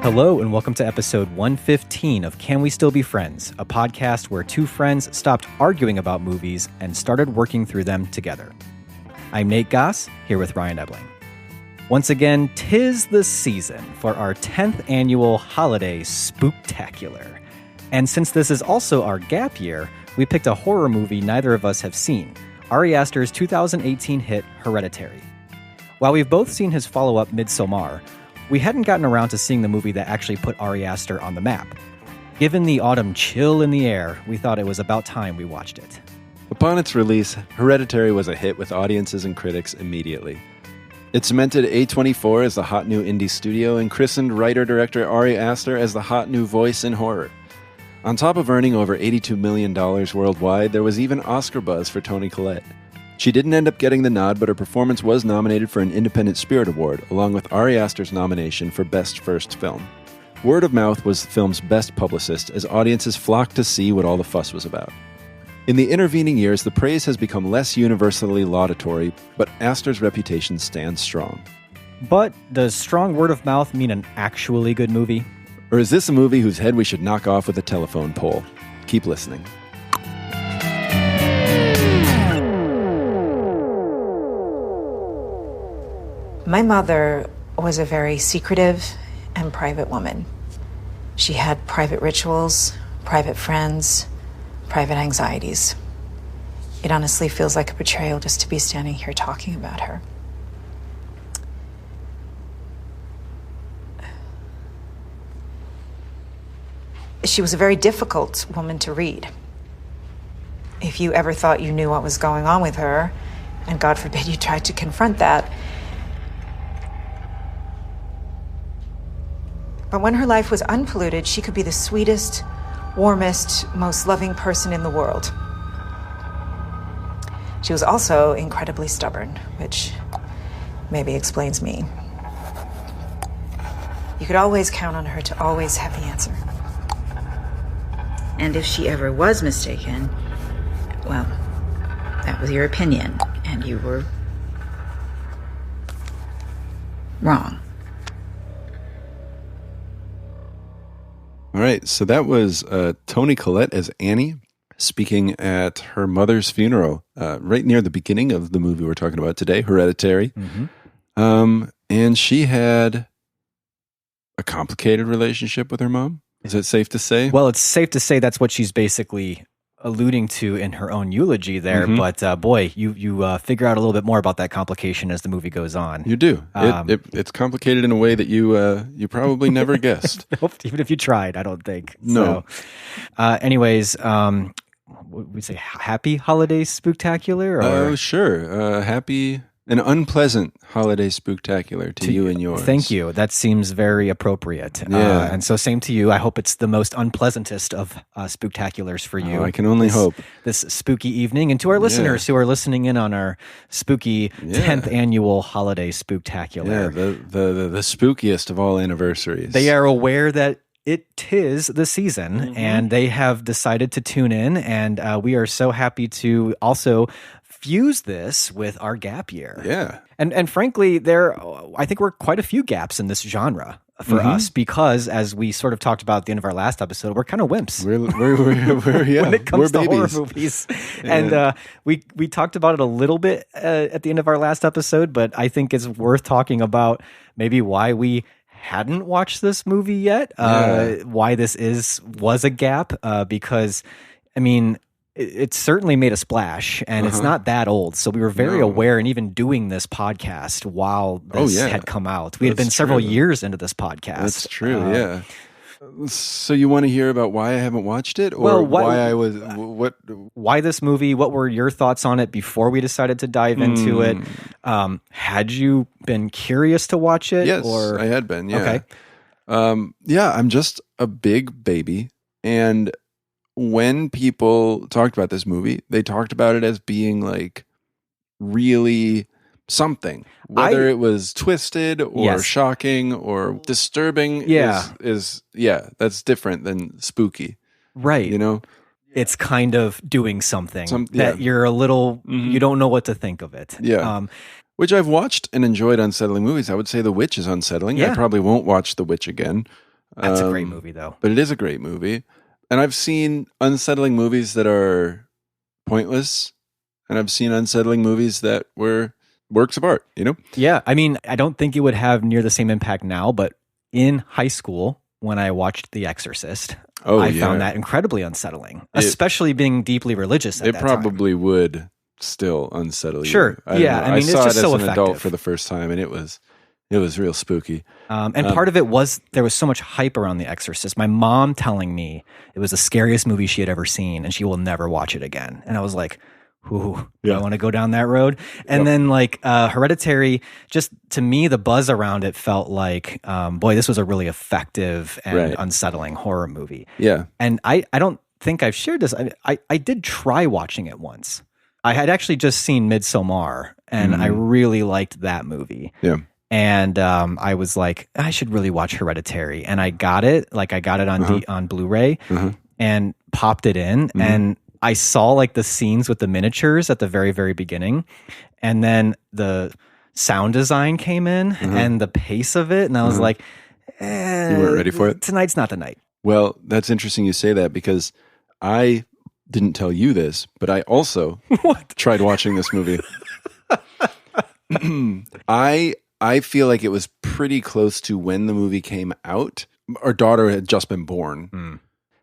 Hello and welcome to episode 115 of Can We Still Be Friends, a podcast where two friends stopped arguing about movies and started working through them together. I'm Nate Goss, here with Ryan Ebling. Once again, 'tis the season for our 10th annual holiday spooktacular. And since this is also our gap year, we picked a horror movie neither of us have seen, Ari Aster's 2018 hit Hereditary. While we've both seen his follow-up Midsommar, we hadn't gotten around to seeing the movie that actually put Ari Aster on the map. Given the autumn chill in the air, we thought it was about time we watched it. Upon its release, Hereditary was a hit with audiences and critics immediately. It cemented A24 as the hot new indie studio and christened writer-director Ari Aster as the hot new voice in horror. On top of earning over $82 million worldwide, there was even Oscar buzz for Toni Collette. She didn't end up getting the nod, but her performance was nominated for an Independent Spirit Award, along with Ari Aster's nomination for Best First Film. Word of mouth was the film's best publicist, as audiences flocked to see what all the fuss was about. In the intervening years, the praise has become less universally laudatory, but Aster's reputation stands strong. But does strong word of mouth mean an actually good movie? Or is this a movie whose head we should knock off with a telephone pole? Keep listening. My mother was a very secretive and private woman. She had private rituals, private friends, private anxieties. It honestly feels like a betrayal just to be standing here talking about her. She was a very difficult woman to read. If you ever thought you knew what was going on with her, and God forbid you tried to confront that, but when her life was unpolluted, she could be the sweetest, warmest, most loving person in the world. She was also incredibly stubborn, which maybe explains me. You could always count on her to always have the answer. And if she ever was mistaken, well, that was your opinion, and you were wrong. All right, so that was Toni Collette as Annie speaking at her mother's funeral, right near the beginning of the movie we're talking about today, Hereditary. Mm-hmm. And she had a complicated relationship with her mom. Is it safe to say? Well, it's safe to say that's what she's basically alluding to in her own eulogy there. Mm-hmm. But boy, you figure out a little bit more about that complication as the movie goes on. You do. It's complicated in a way that you probably never guessed. Even if you tried, I don't think. No. So, anyways, we say happy holiday spooktacular? Oh, sure. Happy... An unpleasant holiday spooktacular to you and yours. Thank you. That seems very appropriate. Yeah. And so same to you. I hope it's the most unpleasantest of spooktaculars for you. I can only hope. This spooky evening. And to our listeners who are listening in on our spooky 10th annual holiday spooktacular. Yeah, the spookiest of all anniversaries. They are aware that it is the season, and they have decided to tune in. And we are so happy to also fuse this with our gap year. Yeah. And frankly, I think we're quite a few gaps in this genre for us, because as we sort of talked about at the end of our last episode, we're kind of wimps. We're when it comes to babies. horror movies. And we talked about it a little bit at the end of our last episode, but I think it's worth talking about maybe why we hadn't watched this movie yet, why this was a gap, because, I mean, it certainly made a splash, and it's not that old. So we were very aware, and even doing this podcast while this had come out. We had been several years into this podcast. That's true, yeah. So you want to hear about why I haven't watched it, or why this movie? What were your thoughts on it before we decided to dive into it? Had you been curious to watch it? Yes, I had been. Yeah. Okay. I'm just a big baby, and when people talked about this movie, they talked about it as being like really something. Whether it was twisted or shocking or disturbing is that's different than spooky. Right. You know? It's kind of doing something that you're a little, you don't know what to think of it. Yeah. Which I've watched and enjoyed unsettling movies. I would say The Witch is unsettling. Yeah. I probably won't watch The Witch again. That's a great movie, though. But it is a great movie. And I've seen unsettling movies that are pointless. And I've seen unsettling movies that were works of art, you know? Yeah. I mean, I don't think it would have near the same impact now, but in high school, when I watched The Exorcist, I found that incredibly unsettling, especially being deeply religious at that time. It probably would still unsettle you. Sure. I mean, I it's saw just it so as an effective. adult for the first time, and it was real spooky. And part of it was there was so much hype around The Exorcist. My mom telling me it was the scariest movie she had ever seen, and she will never watch it again. And I was like, ooh, do I want to go down that road? And then like Hereditary, just to me, the buzz around it felt like, boy, this was a really effective and unsettling horror movie. Yeah. And I don't think I've shared this. I did try watching it once. I had actually just seen Midsommar, and I really liked that movie. Yeah. And I was like, I should really watch Hereditary. And I got it. Like I got it on on Blu-ray and popped it in. And I saw like the scenes with the miniatures at the very, very beginning. And then the sound design came in and the pace of it. And I was like, you weren't ready for it? Tonight's not the night. Well, that's interesting you say that, because I didn't tell you this, but I also tried watching this movie. I feel like it was pretty close to when the movie came out. Our daughter had just been born.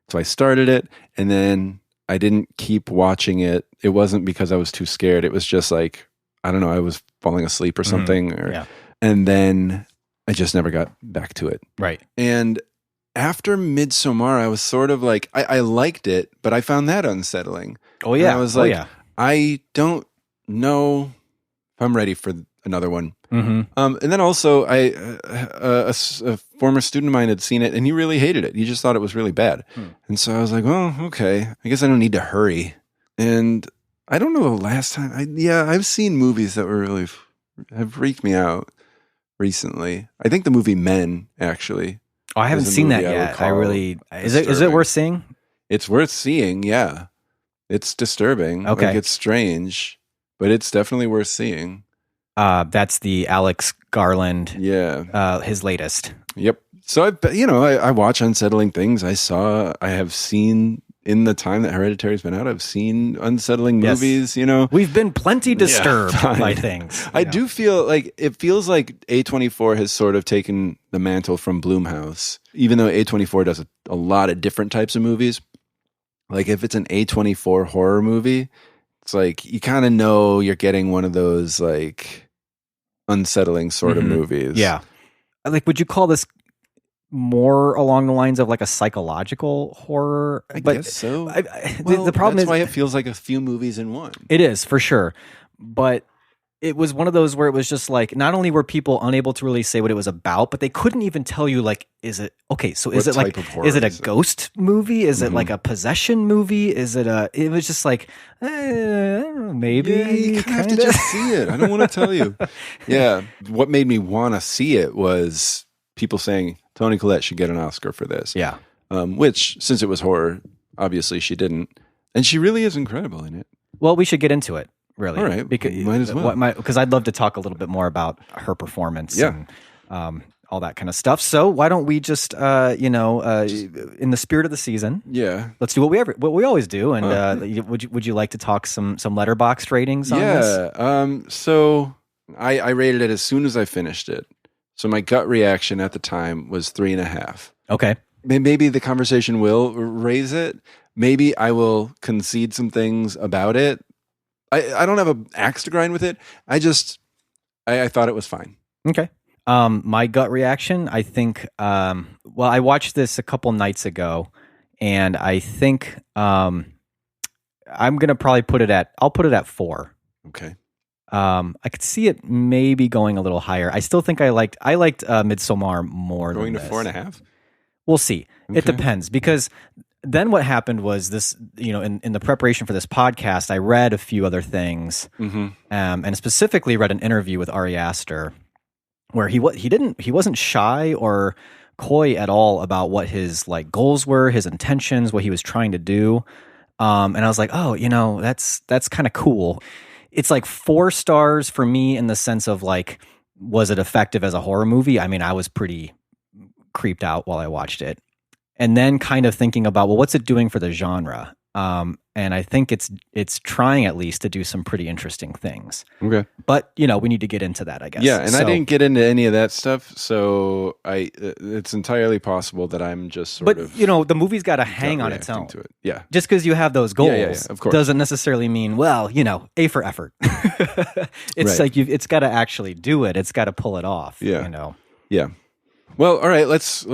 So I started it, and then I didn't keep watching it. It wasn't because I was too scared. It was just like, I don't know, I was falling asleep or something. And then I just never got back to it. Right. And after Midsommar, I was sort of like, I liked it, but I found that unsettling. Oh, yeah. And I was like, I don't know if I'm ready for another one. And then also, a former student of mine had seen it, and he really hated it. He just thought it was really bad. And so I was like, well, okay, I guess I don't need to hurry. And I don't know the last time. I've seen movies that were really have freaked me out recently. I think the movie Men, actually. Oh, I haven't seen that yet. I really is it worth seeing? It's worth seeing. Yeah, it's disturbing. Okay, like, it's strange, but it's definitely worth seeing. That's the Alex Garland. Yeah, his latest. Yep. So I watch unsettling things. I have seen in the time that Hereditary's been out. I've seen unsettling movies. You know, we've been plenty disturbed by things. I do feel like it feels like A24 has sort of taken the mantle from Blumhouse, even though A24 does a lot of different types of movies. Like if it's an A24 horror movie, it's like you kind of know you're getting one of those like unsettling sort of movies. Yeah. Like, would you call this more along the lines of like a psychological horror? I guess so. The problem that's is why it feels like a few movies in one. It is, for sure. But it was one of those where it was just like, not only were people unable to really say what it was about, but they couldn't even tell you, like, is it a ghost movie? Is it like a possession movie? It was just like, I don't know, maybe. Yeah, you kind of have to just see it. I don't want to tell you. Yeah. What made me want to see it was people saying Toni Collette should get an Oscar for this. Yeah. Which, since it was horror, obviously she didn't. And she really is incredible in it. Well, we should get into it. Really? All right. Because might as well. Because I'd love to talk a little bit more about her performance and all that kind of stuff. So why don't we just, in the spirit of the season, let's do what we always do. And would you like to talk some Letterboxd ratings on this? Yeah. So I rated it as soon as I finished it. So my gut reaction at the time was 3.5. Okay. Maybe the conversation will raise it. Maybe I will concede some things about it. I don't have an axe to grind with it. I thought it was fine. Okay. My gut reaction, I think, I watched this a couple nights ago, and I think I'm going to probably I'll put it at 4. Okay. I could see it maybe going a little higher. I still think I liked Midsommar more going than to 4.5. We'll see. Okay. It depends, because then what happened was this, in the preparation for this podcast, I read a few other things, and specifically read an interview with Ari Aster where he wasn't shy or coy at all about what his like goals were, his intentions, what he was trying to do. And I was like, oh, that's kind of cool. It's like 4 stars for me in the sense of like, was it effective as a horror movie? I mean, I was pretty creeped out while I watched it. And then kind of thinking about, well, what's it doing for the genre? And I think it's trying at least to do some pretty interesting things. Okay. But, we need to get into that, I guess. Yeah, and I didn't get into any of that stuff, so it's entirely possible that I'm just sort of... But, the movie's got to hang on its own. To it. Yeah. Just because you have those goals yeah, of course. doesn't necessarily mean, well, A for effort. It's right. like it's got to actually do it. It's got to pull it off, Yeah. Yeah. Well, all right, let's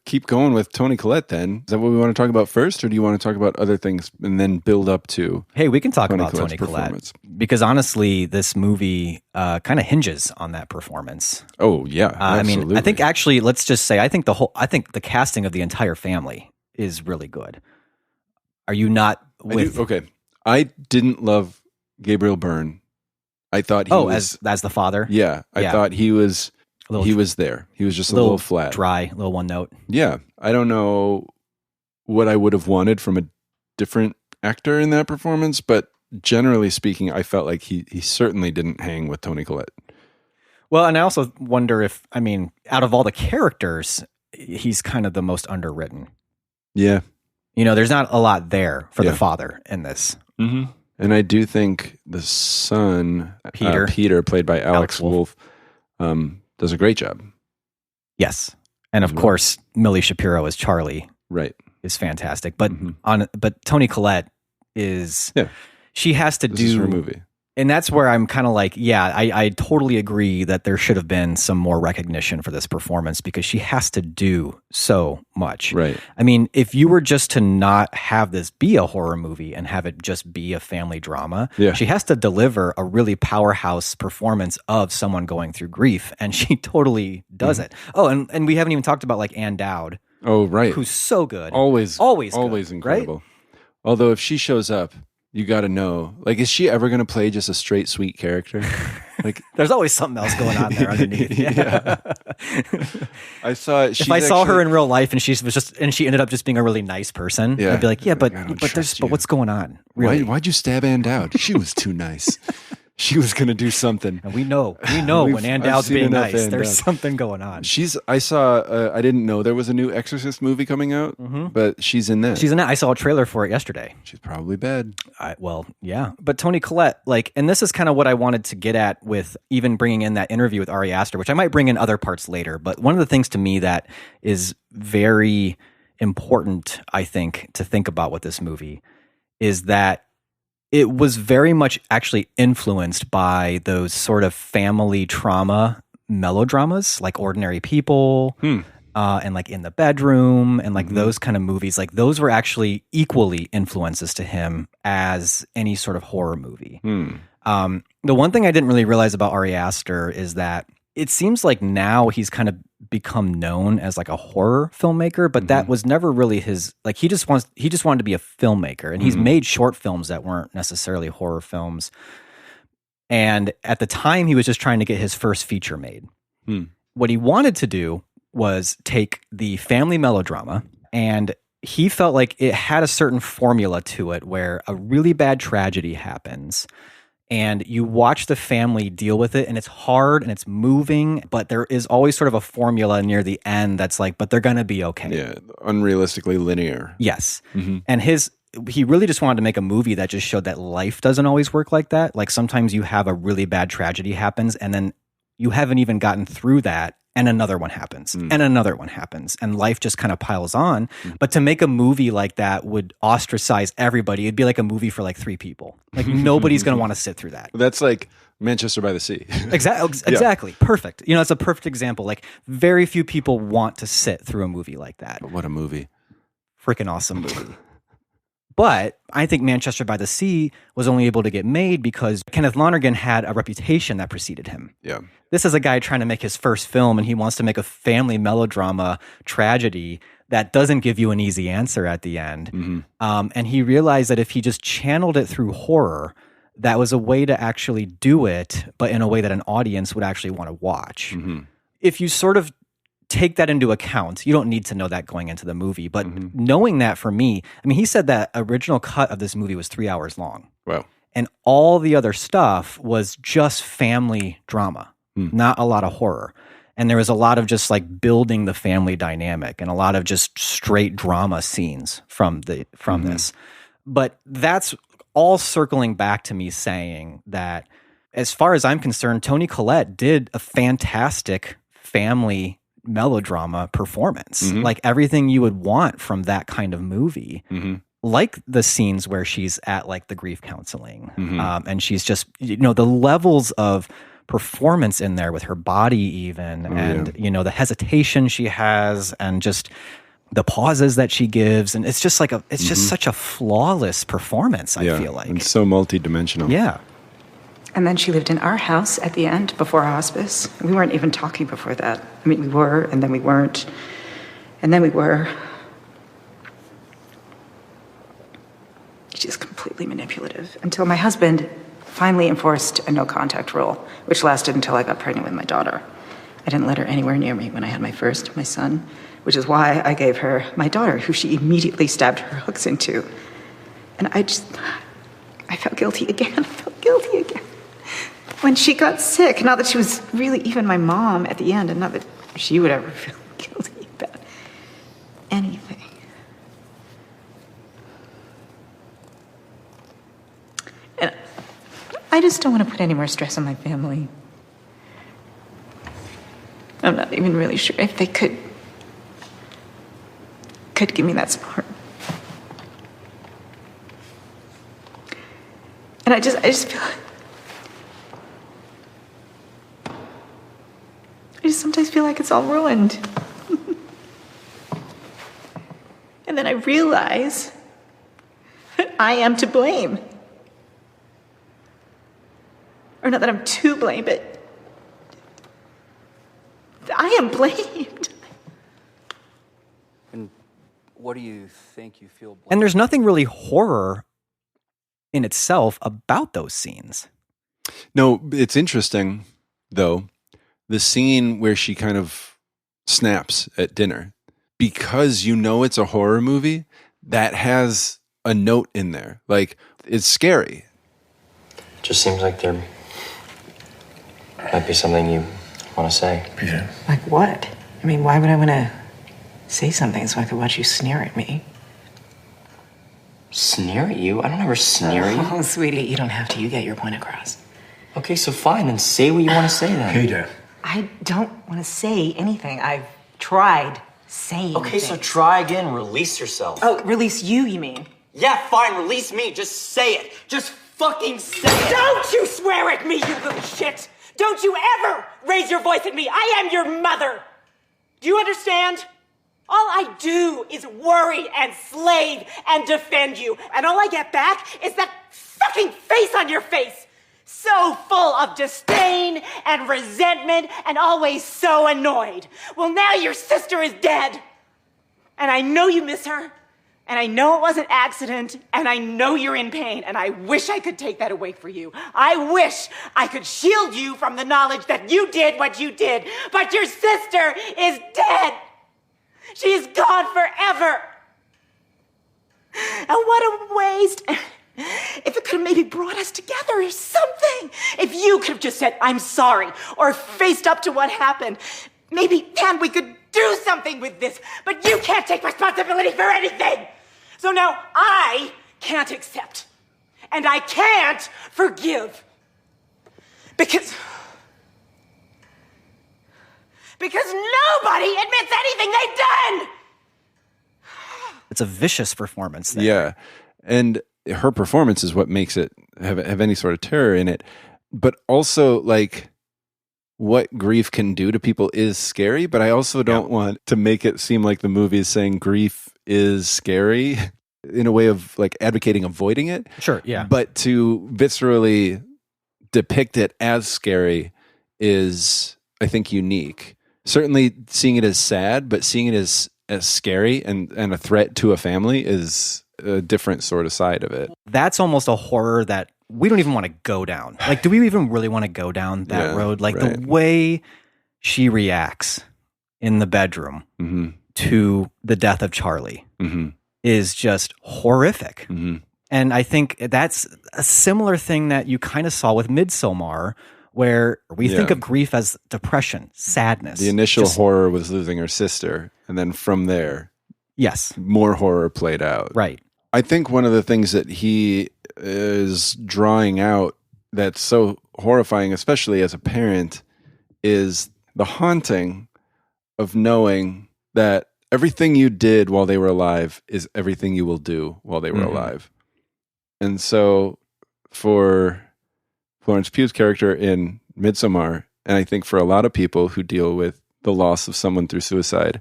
keep going with Toni Collette then. Is that what we want to talk about first, or do you want to talk about other things and then build up to... Hey, we can talk about Collette's Toni Collette. Because honestly, this movie kind of hinges on that performance. Oh, yeah, absolutely. I mean, I think actually, let's just say, I think the casting of the entire family is really good. Are you not with... Okay. I didn't love Gabriel Byrne. I thought he was... as the father? Yeah. I thought he was... He was there. He was just a little flat. Dry, a little one note. Yeah. I don't know what I would have wanted from a different actor in that performance, but generally speaking, I felt like he certainly didn't hang with Toni Collette. Well, and I also wonder if, out of all the characters, he's kind of the most underwritten. Yeah. There's not a lot there for the father in this. Mm-hmm. And I do think the son, Peter, played by Alex Wolff, does a great job. Yes. And of course, Millie Shapiro as Charlie is fantastic. But but Toni Collette is... Yeah. She has to do... This is her movie. And that's where I'm kind of like, I totally agree that there should have been some more recognition for this performance because she has to do so much. Right. I mean, if you were just to not have this be a horror movie and have it just be a family drama, she has to deliver a really powerhouse performance of someone going through grief, and she totally does it. Oh, and we haven't even talked about like Ann Dowd. Oh, right. Who's so good. Always good, incredible. Right? Although if she shows up, you got to know, like, is she ever going to play just a straight, sweet character? Like, there's always something else going on there underneath. Yeah. I saw it. If I saw her in real life and she ended up just being a really nice person, I'd be like, but what's going on? Really? Why'd you stab Ann Dowd? She was too nice. She was going to do something. And we know when Ann Dowd's being nice, there's something going on. I saw, I didn't know there was a new Exorcist movie coming out, but she's in that. She's in that. I saw a trailer for it yesterday. She's probably bad. Yeah. But Toni Collette, and this is kind of what I wanted to get at with even bringing in that interview with Ari Aster, which I might bring in other parts later. But one of the things to me that is very important, I think, to think about with this movie is that it was very much actually influenced by those sort of family trauma melodramas, like Ordinary People, and like In the Bedroom, and like those kind of movies. Like those were actually equally influences to him as any sort of horror movie. The one thing I didn't really realize about Ari Aster is that it seems like now he's kind of become known as like a horror filmmaker, but that was never really his, like he just wanted to be a filmmaker, and he's made short films that weren't necessarily horror films. And at the time he was just trying to get his first feature made. What he wanted to do was take the family melodrama, and he felt like it had a certain formula to it where a really bad tragedy happens and you watch the family deal with it, and it's hard and it's moving, but there is always sort of a formula near the end that's like, but they're going to be okay. Yeah, unrealistically linear. Yes. And he really just wanted to make a movie that just showed that life doesn't always work like that. Like sometimes you have a really bad tragedy happens, and then you haven't even gotten through that, and another one happens, and another one happens, and life just kind of piles on. But to make a movie like that would ostracize everybody. It'd be like a movie for like 3 people. Like nobody's going to want to sit through that. That's like Manchester by the Sea. Exactly. Perfect. It's a perfect example. Like very few people want to sit through a movie like that. What a movie. Freaking awesome movie. But I think Manchester by the Sea was only able to get made because Kenneth Lonergan had a reputation that preceded him. Yeah. This is a guy trying to make his first film, and he wants to make a family melodrama tragedy that doesn't give you an easy answer at the end. And he realized that if he just channeled it through horror, that was a way to actually do it, but in a way that an audience would actually want to watch. If you sort of take that into account, you don't need to know that going into the movie, but knowing that for me, I mean, he said that original cut of this movie was 3 hours long. Wow. And all the other stuff was just family drama, not a lot of horror. And there was a lot of just like building the family dynamic and a lot of just straight drama scenes from this. But that's all circling back to me saying that as far as I'm concerned, Toni Collette did a fantastic family melodrama performance. Like everything you would want from that kind of movie. Like the scenes where she's at like the grief counseling and she's just, the levels of performance in there with her body even the hesitation she has and just the pauses that she gives, and it's just like just such a flawless performance. I feel like it's so multidimensional. Yeah. And then she lived in our house at the end before hospice. We weren't even talking before that. I mean, we were, and then we weren't, and then we were. She's completely manipulative until my husband finally enforced a no-contact rule, which lasted until I got pregnant with my daughter. I didn't let her anywhere near me when I had my son, which is why I gave her my daughter, who she immediately stabbed her hooks into. And I felt guilty again. When she got sick, not that she was really even my mom at the end, and not that she would ever feel guilty about anything. And I just don't want to put any more stress on my family. I'm not even really sure if they could give me that support. And I just feel I just sometimes feel like it's all ruined. And then I realize that I am to blame. Or not that I'm to blame, but I am blamed. And what do you think you feel blamed? And there's nothing really horror in itself about those scenes. No, it's interesting, though, the scene where she kind of snaps at dinner, because it's a horror movie that has a note in there. Like, it's scary. It just seems like there might be something you want to say. Yeah. Like what? I mean, why would I want to say something so I could watch you sneer at me? Sneer at you? I don't ever sneer at you. Oh, sweetie, you don't have to. You get your point across. Okay, so fine, then say what you want to say then. Peter. I don't want to say anything. I've tried saying Okay, so things. try again, release yourself. Oh, release you mean? Yeah, fine, release me, just say it. Just fucking say it. Don't you swear at me, you little shit! Don't you ever raise your voice at me! I am your mother! Do you understand? All I do is worry and slave and defend you, and all I get back is that fucking face on your face! So full of disdain and resentment and always so annoyed. Well, now your sister is dead. And I know you miss her. And I know it was an accident. And I know you're in pain. And I wish I could take that away for you. I wish I could shield you from the knowledge that you did what you did. But your sister is dead. She is gone forever. And what a waste. If it could have maybe brought us together or something. If you could have just said, I'm sorry, or faced up to what happened, maybe then we could do something with this. But you can't take responsibility for anything. So now I can't accept. And I can't forgive. Because nobody admits anything they've done. It's a vicious performance there. Yeah. And her performance is what makes it have any sort of terror in it. But also, like, what grief can do to people is scary, but I also don't want to make it seem like the movie is saying grief is scary in a way of, like, advocating avoiding it. Sure, yeah. But to viscerally depict it as scary is, I think, unique. Certainly seeing it as sad, but seeing it as as scary and a threat to a family is a different sort of side of it. That's almost a horror that we don't even want to go down. Like, do we even really want to go down that road? Like, the way she reacts in the bedroom to the death of Charlie is just horrific. And I think that's a similar thing that you kind of saw with Midsommar, where we think of grief as depression, sadness. The initial horror was losing her sister, and then from there, more horror played out. Right. I think one of the things that he is drawing out that's so horrifying, especially as a parent, is the haunting of knowing that everything you did while they were alive is everything you will do while they were alive. And so for Florence Pugh's character in Midsommar, and I think for a lot of people who deal with the loss of someone through suicide,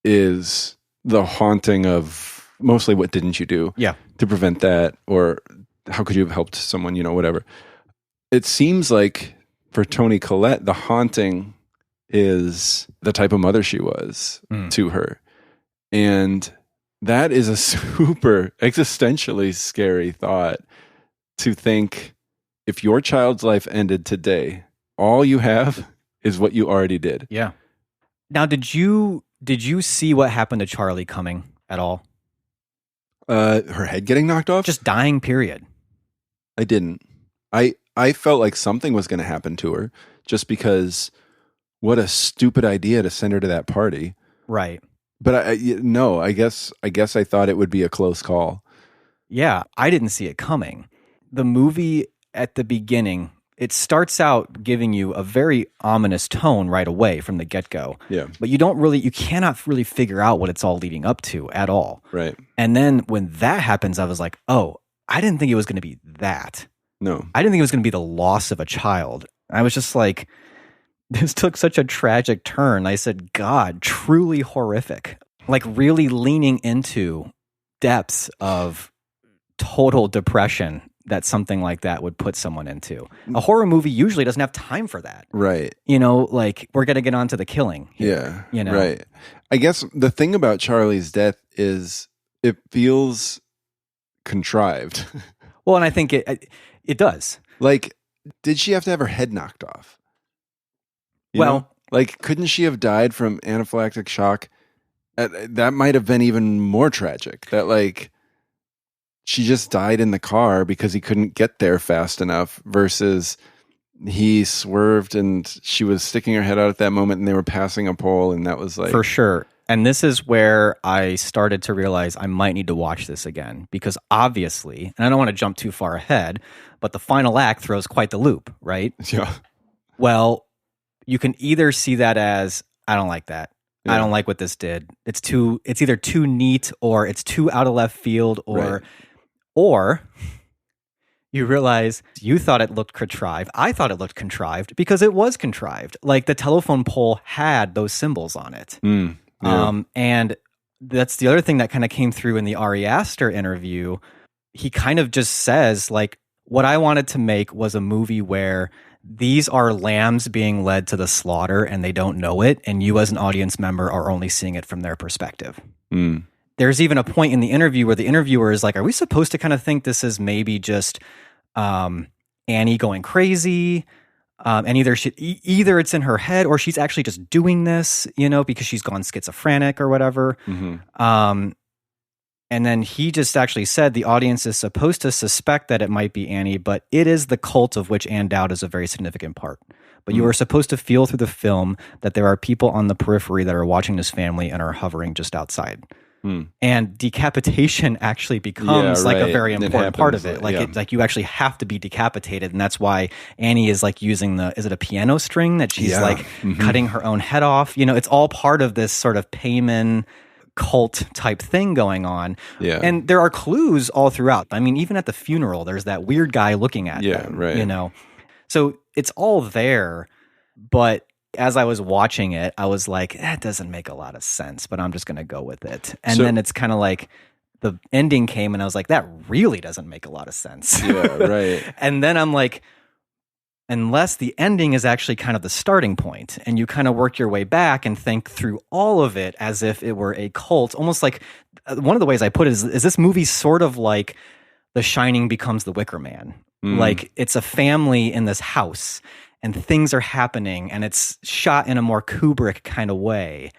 is the haunting of mostly what didn't you do to prevent that, or how could you have helped someone, whatever. It seems like for Toni Collette, the haunting is the type of mother she was to her. And that is a super existentially scary thought, to think if your child's life ended today, all you have is what you already did. Yeah. Now, did you see what happened to Charlie coming at all? Her head getting knocked off? Just dying, period. I didn't. I felt like something was going to happen to her, just because what a stupid idea to send her to that party. Right. But I guess I thought it would be a close call. Yeah, I didn't see it coming. The movie at the beginning, it starts out giving you a very ominous tone right away from the get-go. Yeah. But you cannot really figure out what it's all leading up to at all. Right. And then when that happens, I was like, oh, I didn't think it was going to be that. No. I didn't think it was going to be the loss of a child. I was just like, this took such a tragic turn. I said, God, truly horrific. Like, really leaning into depths of total depression that something like that would put someone into. A horror movie usually doesn't have time for that. Right. Like, we're going to get on to the killing here, Right. I guess the thing about Charlie's death is it feels contrived. Well, and I think it does. Like, did she have to have her head knocked off? You know? Like, couldn't she have died from anaphylactic shock? That might have been even more tragic. That, like, she just died in the car because he couldn't get there fast enough, versus he swerved and she was sticking her head out at that moment and they were passing a pole, and that was like... For sure. And this is where I started to realize I might need to watch this again, because obviously, and I don't want to jump too far ahead, but the final act throws quite the loop, right? Yeah. Well, you can either see that as, I don't like that. Yeah. I don't like what this did. It's either too neat, or it's too out of left field, or you realize you thought it looked contrived. I thought it looked contrived because it was contrived. Like, the telephone pole had those symbols on it. Yeah. And that's the other thing that kind of came through in the Ari Aster interview. He kind of just says, like, what I wanted to make was a movie where these are lambs being led to the slaughter and they don't know it, and you as an audience member are only seeing it from their perspective. There's even a point in the interview where the interviewer is like, are we supposed to kind of think this is maybe just Annie going crazy? And either it's in her head or she's actually just doing this, because she's gone schizophrenic or whatever. And then he just actually said the audience is supposed to suspect that it might be Annie, but it is the cult of which Ann Dowd is a very significant part. But you are supposed to feel through the film that there are people on the periphery that are watching this family and are hovering just outside. And decapitation actually becomes like a very important part of it. Like, you actually have to be decapitated, and that's why Annie is like using is it a piano string that she's cutting her own head off? It's all part of this sort of Payman cult type thing going on. Yeah. And there are clues all throughout. I mean, even at the funeral, there's that weird guy looking at them. Right. So it's all there, but as I was watching it, I was like, that doesn't make a lot of sense, but I'm just going to go with it. And then it's kind of like the ending came and I was like, that really doesn't make a lot of sense. Yeah, right. And then I'm like, unless the ending is actually kind of the starting point and you kind of work your way back and think through all of it as if it were a cult. Almost like one of the ways I put it is this movie sort of like The Shining becomes The Wicker Man. Like it's a family in this house and things are happening and it's shot in a more Kubrick kind of way.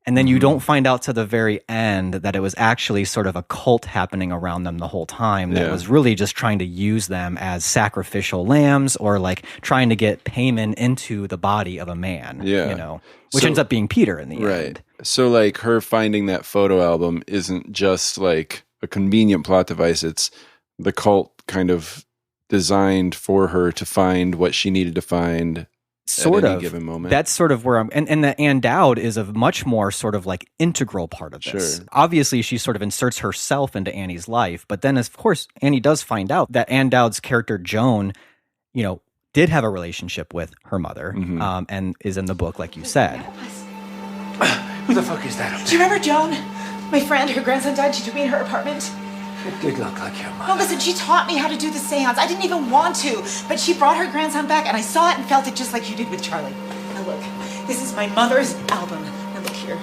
And then you don't find out to the very end that it was actually sort of a cult happening around them the whole time that was really just trying to use them as sacrificial lambs or like trying to get payment into the body of a man, you know, which ends up being Peter in the end. So like her finding that photo album isn't just like a convenient plot device. It's the cult kind of designed for her to find what she needed to find sort at any of given moment. That's sort of where I'm, and the Ann Dowd is a much more sort of like integral part of this. Obviously, she sort of inserts herself into Annie's life, but then of course Annie does find out that Ann Dowd's character Joan, you know, did have a relationship with her mother, and is in the book, like you said. Who the fuck is that? Do you remember Joan? My friend, her grandson died. She took me in her apartment. Good luck, like your mother. Well, listen, she taught me how to do the seance. I didn't even want to, but she brought her grandson back, and I saw it and felt it just like you did with Charlie. Now look, this is my mother's album. Now look here.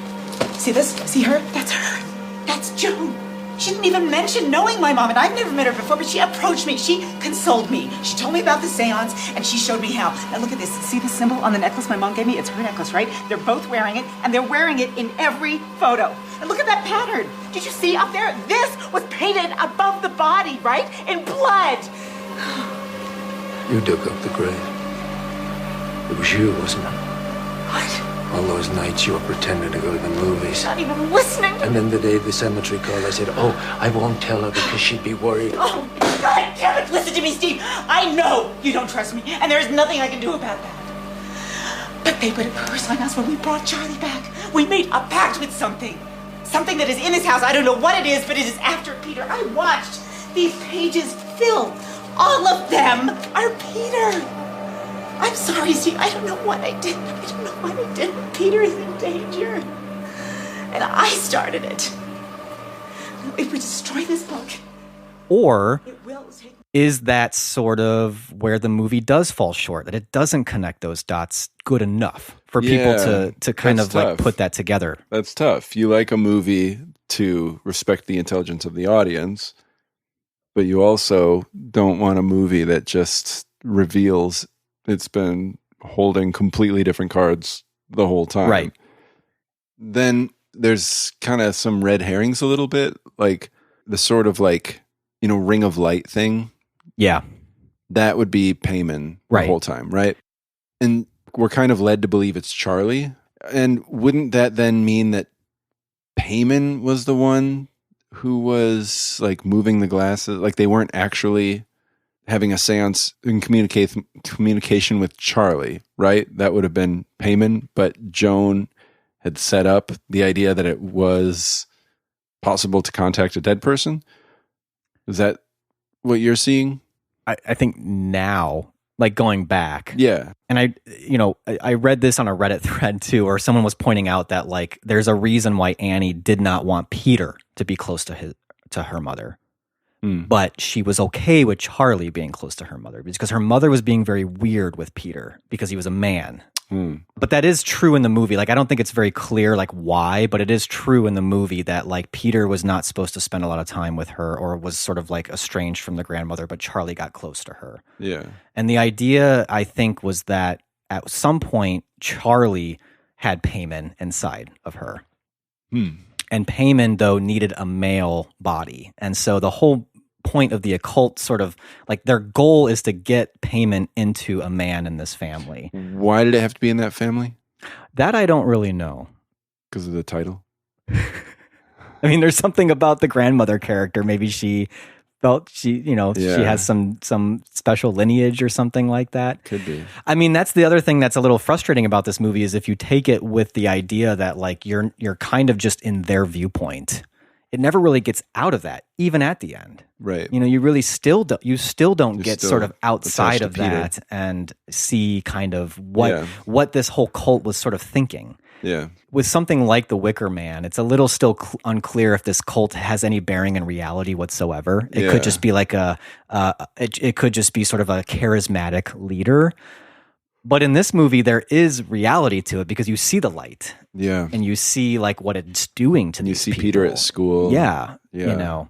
See this? See her? That's her. That's Joan. She didn't even mention knowing my mom, and I've never met her before, but she approached me. She consoled me. She told me about the seance, and she showed me how. Now look at this. See the symbol on the necklace my mom gave me? It's her necklace, right? They're both wearing it, and they're wearing it in every photo. And look at that pattern. Did you see up there? This was painted above the body, right? In blood. You dug up the grave. It was you, wasn't it? What? All those nights you were pretending to go to the movies. Not even listening. And then the day the cemetery called, I said, oh, I won't tell her because she'd be worried. Oh, God damn it. Listen to me, Steve. I know you don't trust me, and there's nothing I can do about that. But they put a curse on us when we brought Charlie back. We made a pact with something. Something that is in this house. I don't know what it is, but it is after Peter. I watched these pages fill. All of them are Peter. I'm sorry, Steve. I don't know what I did. I don't know what I did. Peter is in danger. And I started it. If we destroy this book, or it will take... is that sort of where the movie does fall short, that it doesn't connect those dots good enough for people to kind of like put that together? That's tough. You like a movie to respect the intelligence of the audience, but you also don't want a movie that just reveals it's been holding completely different cards the whole time. Right. Then there's kind of some red herrings a little bit, like the sort of like, you know, Ring of Light thing. Yeah. That would be Payman the whole time, right? And we're kind of led to believe it's Charlie. And wouldn't that then mean that Payman was the one who was like moving the glasses? Like they weren't actually having a seance in communication with Charlie, right? That would have been Payman, but Joan had set up the idea that it was possible to contact a dead person. Is that what you're seeing? I think now, like going back. Yeah. And I read this on a Reddit thread too, or someone was pointing out that like there's a reason why Annie did not want Peter to be close to her mother. But she was okay with Charlie being close to her mother because her mother was being very weird with Peter because he was a man. But that is true in the movie. Like, I don't think it's very clear, like, why, but it is true in the movie that, like, Peter was not supposed to spend a lot of time with her or was sort of, like, estranged from the grandmother, but Charlie got close to her. Yeah. And the idea, I think, was that at some point, Charlie had Payman inside of her. And Payman, though, needed a male body. And so the whole point of the occult sort of like their goal is to get Payman into a man in this family. Why did it have to be in that family? That I don't really know. Because of the title? I mean, there's something about the grandmother character. Maybe she felt she has some special lineage or something like that. Could be. I mean, that's the other thing that's a little frustrating about this movie is if you take it with the idea that like you're kind of just in their viewpoint. it never really gets out of that, even at the end. Right. You know, you really still don't get still sort of outside attached of to Peter. that and see kind of what this whole cult was sort of thinking. Yeah. With something like The Wicker Man, it's a little still unclear if this cult has any bearing in reality whatsoever. It could just be like it could just be sort of a charismatic leader. But in this movie, there is reality to it because you see the light. Yeah. And you see like what it's doing to these people. You see Peter at school. Yeah. You know.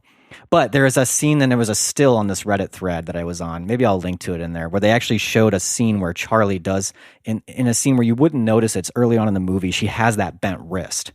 But there is a scene, and there was a still on this Reddit thread that I was on. Maybe I'll link to it in there, where they actually showed a scene where Charlie does, in a scene where you wouldn't notice it's early on in the movie, she has that bent wrist.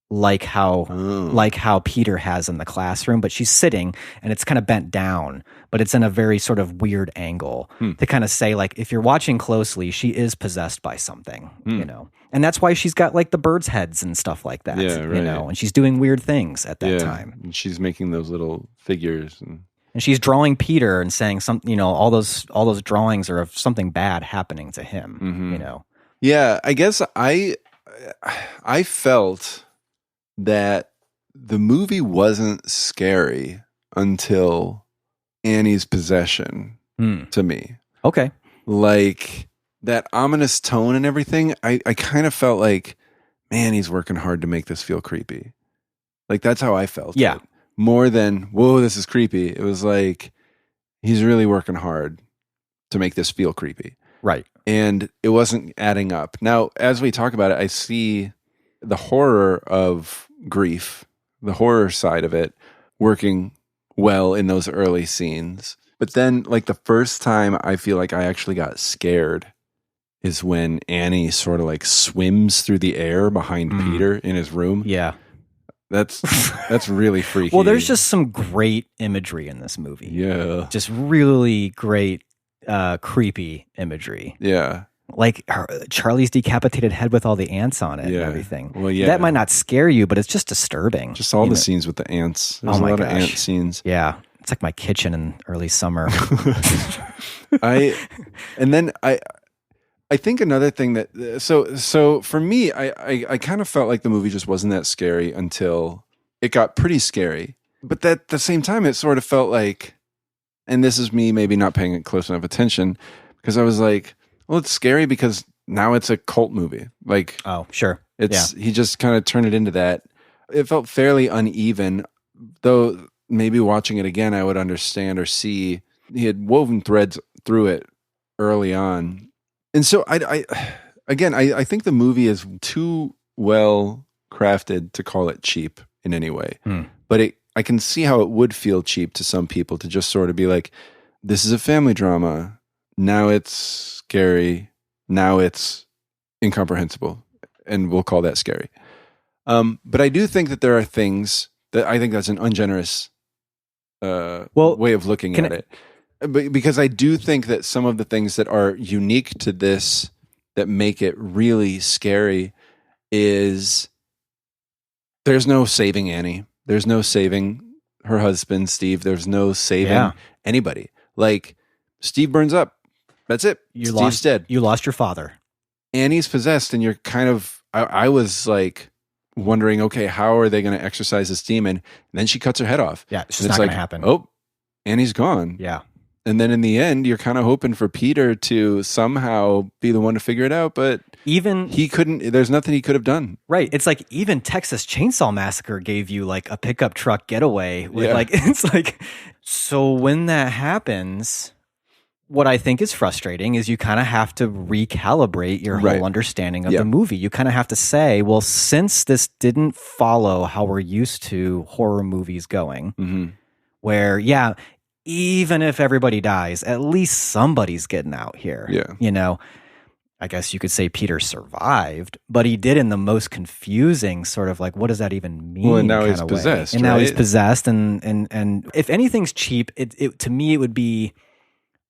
Like how Peter has in the classroom, but she's sitting and it's kind of bent down, but it's in a very sort of weird angle to kind of say, like, if you're watching closely, she is possessed by something, you know, and that's why she's got like the birds' heads and stuff like that, you know, and she's doing weird things at that time. And she's making those little figures and she's drawing Peter and saying something, you know, all those drawings are of something bad happening to him, you know? Yeah. I guess I felt that the movie wasn't scary until Annie's possession to me. Okay. Like that ominous tone and everything, I kind of felt like, man, he's working hard to make this feel creepy. Like that's how I felt. Yeah. It. More than, whoa, this is creepy. It was like, he's really working hard to make this feel creepy. Right. And it wasn't adding up. Now, as we talk about it, I see the horror of grief, the horror side of it, working well in those early scenes. But then, like, the first time I feel like I actually got scared is when Annie sort of like swims through the air behind Peter in his room. Yeah. That's really freaky. Well, there's just some great imagery in this movie. Yeah. Just really great, creepy imagery. Yeah. Like Charlie's decapitated head with all the ants on it and everything. Well, yeah. That might not scare you, but it's just distressing. Just all the scenes with the ants. There's a lot of ant scenes. Yeah. It's like my kitchen in early summer. I think another thing that so for me, I kind of felt like the movie just wasn't that scary until it got pretty scary. But at the same time, it sort of felt like, and this is me maybe not paying close enough attention, because I was like, well, it's scary because now it's a cult movie. Like, oh, sure. He just kind of turned it into that. It felt fairly uneven, though maybe watching it again, I would understand or see he had woven threads through it early on. And so I think the movie is too well crafted to call it cheap in any way. But I can see how it would feel cheap to some people to just sort of be like, this is a family drama. Now it's scary. Now it's incomprehensible. And we'll call that scary. But I do think that there are things that I think that's an ungenerous way of looking at it. But because I do think that some of the things that are unique to this that make it really scary is there's no saving Annie. There's no saving her husband, Steve. There's no saving anybody. Like, Steve burns up. That's it. Steve's dead. You lost your father. Annie's possessed, and you're kind of, I was like wondering, okay, how are they going to exorcise this demon? And then she cuts her head off. Yeah, it's just not going to happen. Oh, Annie's gone. Yeah. And then in the end, you're kind of hoping for Peter to somehow be the one to figure it out, but even he couldn't. There's nothing he could have done. Right. It's like even Texas Chainsaw Massacre gave you like a pickup truck getaway with like, it's like, so when that happens, what I think is frustrating is you kind of have to recalibrate your whole understanding of the movie. You kind of have to say, well, since this didn't follow how we're used to horror movies going, where, even if everybody dies, at least somebody's getting out here. Yeah. You know, I guess you could say Peter survived, but he did in the most confusing sort of like, what does that even mean? Well, and now he's possessed. And now he's possessed. And if anything's cheap, it to me, it would be,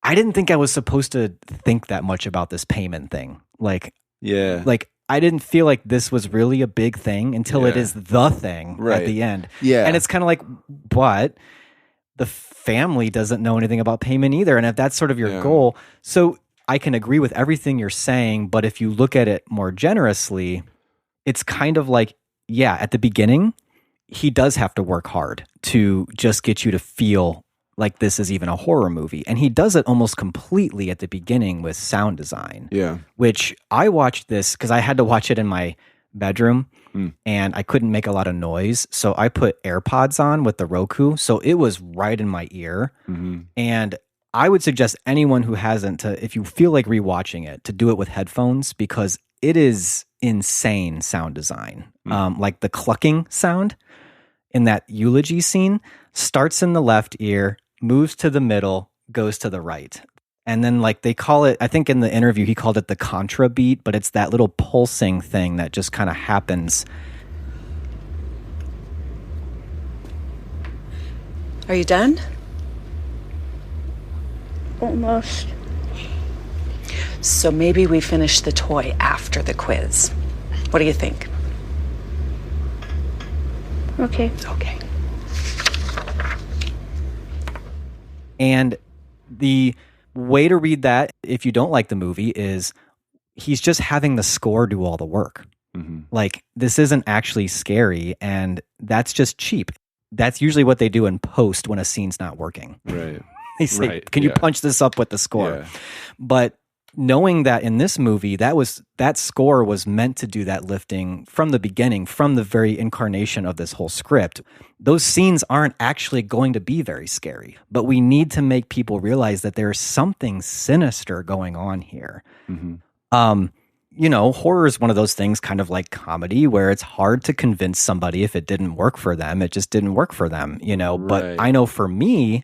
I didn't think I was supposed to think that much about this payment thing. Like, I didn't feel like this was really a big thing until it is the thing at the end. Yeah. And it's kind of like, but the family doesn't know anything about payment either. And if that's sort of your goal, so I can agree with everything you're saying, but if you look at it more generously, it's kind of like, at the beginning, he does have to work hard to just get you to feel like this is even a horror movie. And he does it almost completely at the beginning with sound design. Yeah. Which I watched this because I had to watch it in my bedroom and I couldn't make a lot of noise. So I put AirPods on with the Roku. So it was right in my ear. And I would suggest anyone who hasn't to, if you feel like rewatching it, to do it with headphones because it is insane sound design. Like the clucking sound in that eulogy scene starts in the left ear, moves to the middle, goes to the right. And then like they call it, I think in the interview he called it the contra beat, but it's that little pulsing thing that just kind of happens. Are you done? Almost. So maybe we finish the toy after the quiz. What do you think? Okay. Okay. And the way to read that, if you don't like the movie, is he's just having the score do all the work. Like, this isn't actually scary, and that's just cheap. That's usually what they do in post when a scene's not working. Right. They say, can you punch this up with the score? Yeah. But knowing that in this movie, that score was meant to do that lifting from the beginning, from the very incarnation of this whole script. Those scenes aren't actually going to be very scary, but we need to make people realize that there's something sinister going on here. You know, horror is one of those things, kind of like comedy, where it's hard to convince somebody if it didn't work for them, it just didn't work for them, you know. But I know for me,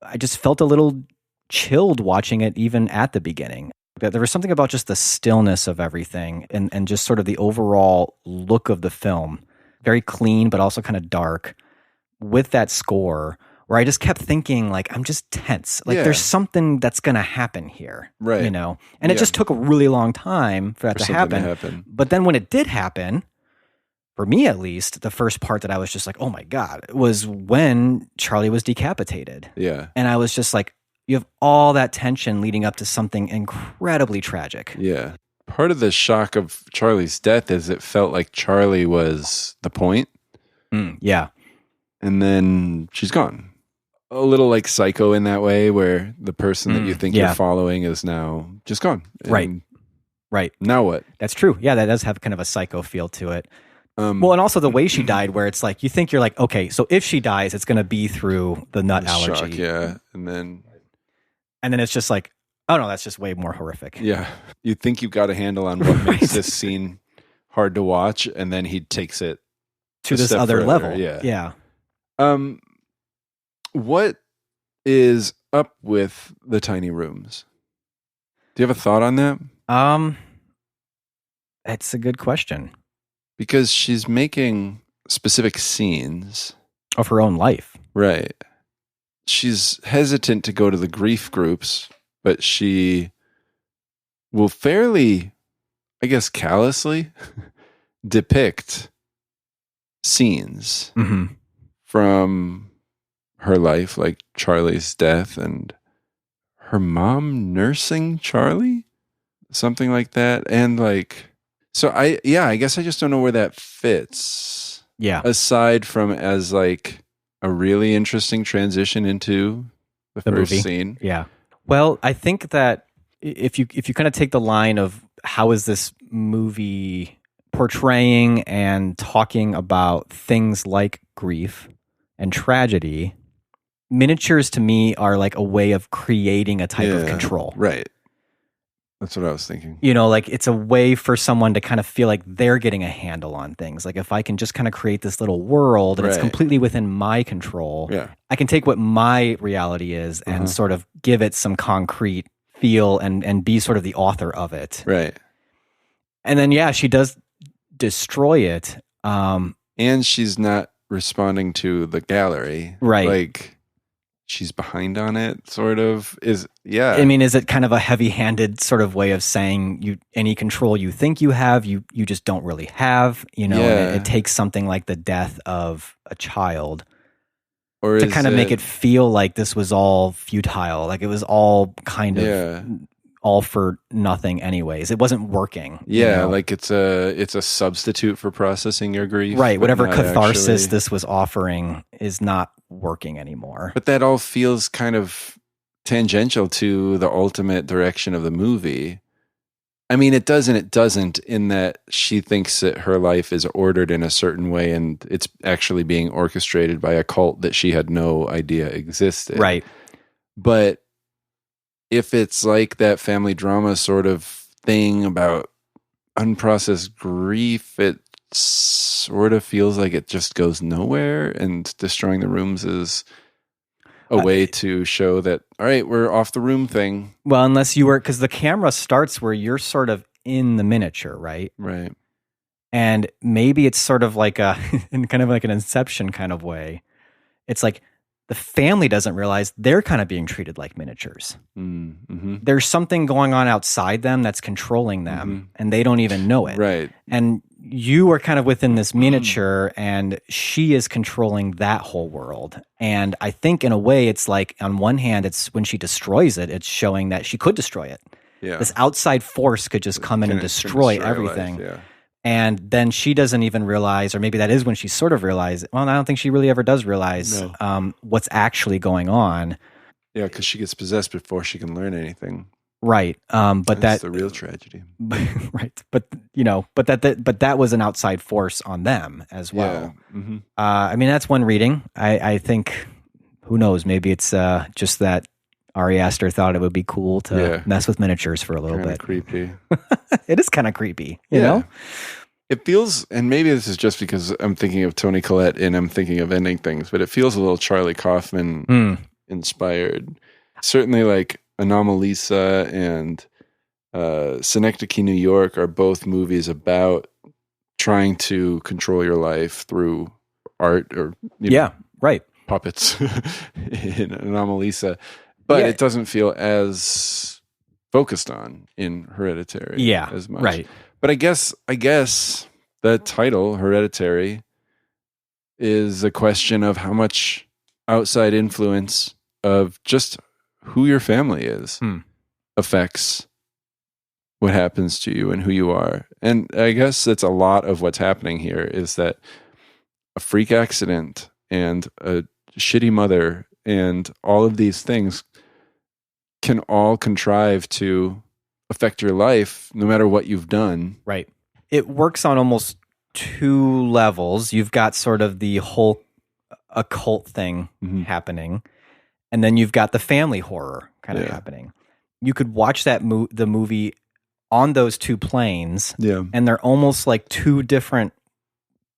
I just felt a little chilled watching it even at the beginning. There was something about just the stillness of everything and just sort of the overall look of the film. Very clean, but also kind of dark with that score where I just kept thinking, like, I'm just tense. Like, there's something that's going to happen here. Right. You know? And it just took a really long time for that to happen. But then when it did happen, for me at least, the first part that I was just like, oh my God, was when Charlie was decapitated. Yeah. And I was just like, you have all that tension leading up to something incredibly tragic. Yeah. Part of the shock of Charlie's death is it felt like Charlie was the point. Yeah. And then she's gone. A little like Psycho in that way, where the person that you think you're following is now just gone. And right. Now what? That's true. Yeah, that does have kind of a Psycho feel to it. Well, and also the way she died, where it's like, you think you're like, okay, so if she dies, it's going to be through the nut allergy. Shock, yeah. And then it's just like, oh no, that's just way more horrific. Yeah. You think you've got a handle on what makes this scene hard to watch, and then he takes it to this other level. Yeah. What is up with the tiny rooms? Do you have a thought on that? That's a good question. Because she's making specific scenes of her own life. Right. She's hesitant to go to the grief groups, but she will fairly, I guess, callously depict scenes from her life, like Charlie's death and her mom nursing Charlie, something like that. And like, so I guess I just don't know where that fits. Yeah. Aside from as like a really interesting transition into the first movie scene. Yeah. Well, I think that if you kind of take the line of how is this movie portraying and talking about things like grief and tragedy, miniatures to me are like a way of creating a type of control. Right. That's what I was thinking. You know, like it's a way for someone to kind of feel like they're getting a handle on things. Like if I can just kind of create this little world and it's completely within my control, I can take what my reality is and sort of give it some concrete feel and be sort of the author of it. Right. And then, she does destroy it. And she's not responding to the gallery. Right. Like she's behind on it, sort of. I mean, is it kind of a heavy-handed sort of way of saying any control you think you have, you just don't really have, you know? And it takes something like the death of a child to kind of make it feel like this was all futile, like it was all kind of all for nothing anyways. It wasn't working. Yeah, like it's a substitute for processing your grief. Right. Whatever catharsis actually. this was offering is not working anymore. But that all feels kind of tangential to the ultimate direction of the movie. I mean, it does and it doesn't, in that she thinks that her life is ordered in a certain way and it's actually being orchestrated by a cult that she had no idea existed. Right. But if it's like that family drama sort of thing about unprocessed grief, it sort of feels like it just goes nowhere, and destroying the rooms is a way to show that, all right, we're off the room thing. Well, unless you were, because the camera starts where you're sort of in the miniature, right? Right. And maybe it's sort of like in kind of like an Inception kind of way. It's like the family doesn't realize they're kind of being treated like miniatures. Mm-hmm. There's something going on outside them that's controlling them, and they don't even know it. Right. And you are kind of within this miniature, and she is controlling that whole world. And I think in a way, it's like, on one hand, it's when she destroys it, it's showing that she could destroy it. Yeah. This outside force could just come in and destroy everything. Life, yeah. And then she doesn't even realize, or maybe that is when she sort of realizes, well, I don't think she really ever does realize what's actually going on. Yeah, because she gets possessed before she can learn anything. Right. But that's the real tragedy. Right. But, but that was an outside force on them as well. Yeah. Mm-hmm. I mean, that's one reading. I think, who knows, maybe it's just that Ari Aster thought it would be cool to mess with miniatures for a little bit. Creepy. It is kind of creepy, you know? It feels, and maybe this is just because I'm thinking of Toni Collette and I'm thinking of ending things, but it feels a little Charlie Kaufman inspired. Certainly like Anomalisa and Synecdoche, New York are both movies about trying to control your life through art or puppets in Anomalisa. But it doesn't feel as focused on in Hereditary as much. Right. But I guess the title, Hereditary, is a question of how much outside influence of just who your family is affects what happens to you and who you are. And I guess that's a lot of what's happening here, is that a freak accident and a shitty mother and all of these things can all contrive to affect your life no matter what you've done. Right. It works on almost two levels. You've got sort of the whole occult thing happening, and then you've got the family horror kind of happening. You could watch the movie on those two planes, and they're almost like two different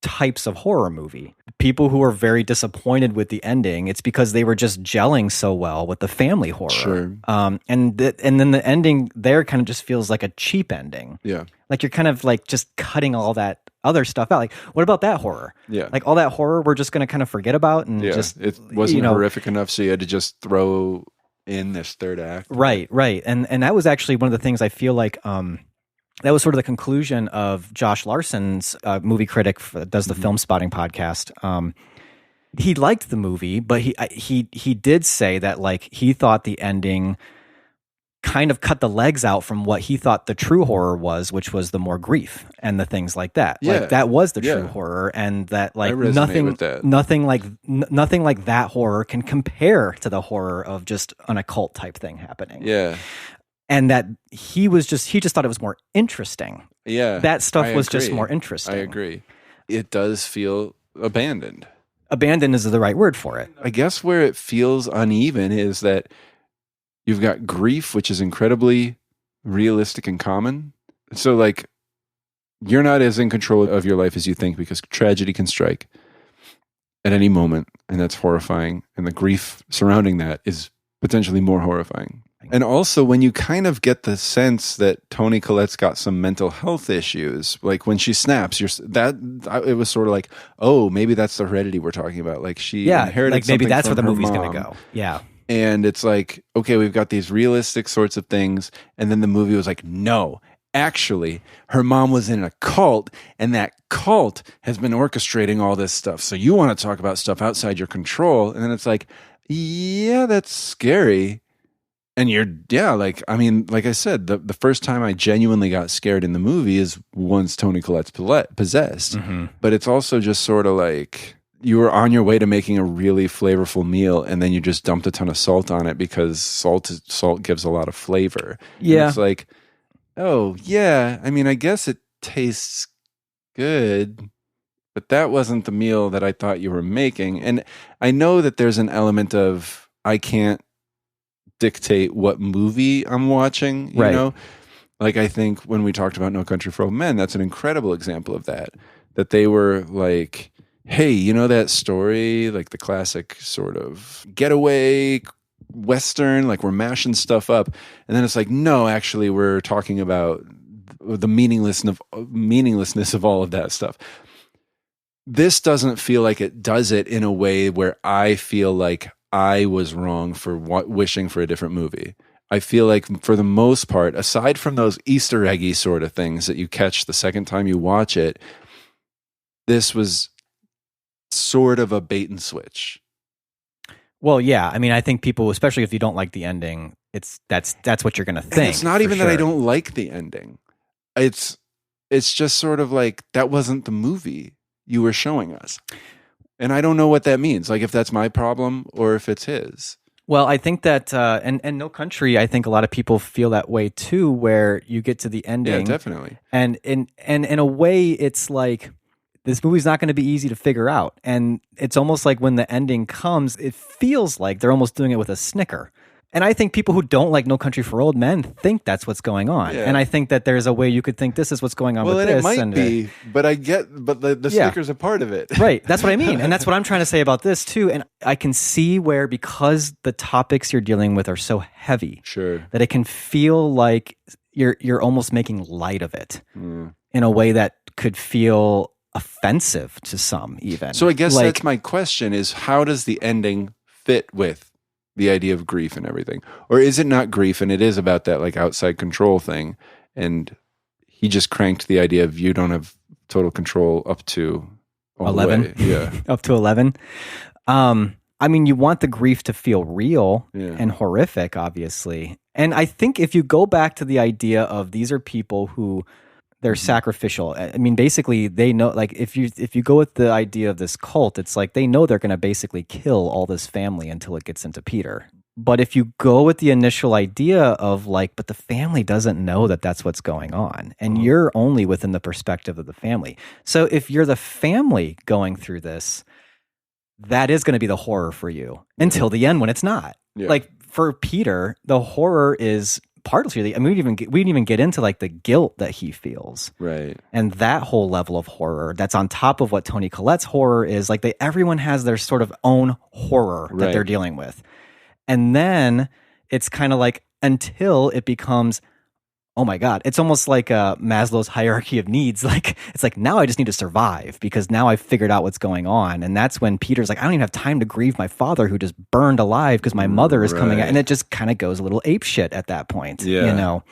types of horror movie. People who are very disappointed with the ending, it's because they were just gelling so well with the family horror. Sure. And then the ending there kind of just feels like a cheap ending. Yeah. Like you're kind of like just cutting all that other stuff out. Like, what about that horror? Yeah. Like all that horror we're just going to kind of forget about and just it wasn't horrific enough, so you had to just throw in this third act. Right. And that was actually one of the things I feel like that was sort of the conclusion of Josh Larson's movie critic does the Film Spotting podcast. He liked the movie, but he did say that like he thought the ending kind of cut the legs out from what he thought the true horror was, which was the more grief and the things like that. Yeah. Like that was the true horror, and that like nothing like that horror can compare to the horror of just an occult type thing happening. Yeah. And that he just thought it was more interesting. Yeah. That stuff was just more interesting. I agree. It does feel abandoned. Abandoned is the right word for it. I guess where it feels uneven is that you've got grief, which is incredibly realistic and common. So like you're not as in control of your life as you think, because tragedy can strike at any moment, and that's horrifying. And the grief surrounding that is potentially more horrifying. And also when you kind of get the sense that Toni Collette's got some mental health issues, like when she snaps, it was sort of like, oh, maybe that's the heredity we're talking about. Like she inherited like maybe something that's from where the her movie's mom. going to go. Yeah. And it's like, okay, we've got these realistic sorts of things. And then the movie was like, no, actually, her mom was in a cult, and that cult has been orchestrating all this stuff. So you want to talk about stuff outside your control. And then it's like, yeah, that's scary. And like I said, the first time I genuinely got scared in the movie is once Toni Collette's possessed. Mm-hmm. But it's also just sort of like you were on your way to making a really flavorful meal, and then you just dumped a ton of salt on it because salt gives a lot of flavor. Yeah. And it's like, oh, yeah, I mean, I guess it tastes good, but that wasn't the meal that I thought you were making. And I know that there's an element of I can't dictate what movie I'm watching, you know? Like, I think when we talked about No Country for Old Men, that's an incredible example of that they were like, hey, you know that story, like the classic sort of getaway Western, like we're mashing stuff up. And then it's like, no, actually, we're talking about the meaninglessness of all of that stuff. This doesn't feel like it does it in a way where I feel like I was wrong for wishing for a different movie. I feel like for the most part, aside from those Easter eggy sort of things that you catch the second time you watch it, this was sort of a bait and switch. Well, yeah. I mean, I think people, especially if you don't like the ending, that's what you're going to think. And it's not even that I don't like the ending. It's just sort of like that wasn't the movie you were showing us. And I don't know what that means. Like if that's my problem or if it's his. Well, I think that, and No Country, I think a lot of people feel that way too, where you get to the ending. Yeah, definitely. And in a way, it's like, this movie's not going to be easy to figure out. And it's almost like when the ending comes, it feels like they're almost doing it with a snicker. And I think people who don't like No Country for Old Men think that's what's going on. Yeah. And I think that there's a way you could think this is what's going on with this. Well, and it might be, but the snicker's a part of it. Right. That's what I mean. And that's what I'm trying to say about this too. And I can see where, because the topics you're dealing with are so heavy, sure, that it can feel like you're almost making light of it in a way that could feel offensive to some even. So I guess that's my question is, how does the ending fit with the idea of grief and everything? Or is it not grief and it is about that like outside control thing, and he just cranked the idea of you don't have total control up to 11? Yeah. Up to 11. I mean, you want the grief to feel real and horrific, obviously. And I think if you go back to the idea of these are people who they're sacrificial. I mean, basically, they know, like, if you go with the idea of this cult, it's like they know they're going to basically kill all this family until it gets into Peter. But if you go with the initial idea of like, but the family doesn't know that that's what's going on, and you're only within the perspective of the family. So if you're the family going through this, that is going to be the horror for you until the end when it's not. Yeah. Like for Peter, the horror is partly, I mean, we didn't even get into like the guilt that he feels, right? And that whole level of horror that's on top of what Toni Collette's horror is. Like everyone has their sort of own horror that they're dealing with, and then it's kind of like until it becomes, oh my God, it's almost like Maslow's hierarchy of needs. Like it's like now I just need to survive because now I've figured out what's going on, and that's when Peter's like, I don't even have time to grieve my father who just burned alive because my mother is coming out, and it just kind of goes a little apeshit at that point, you know.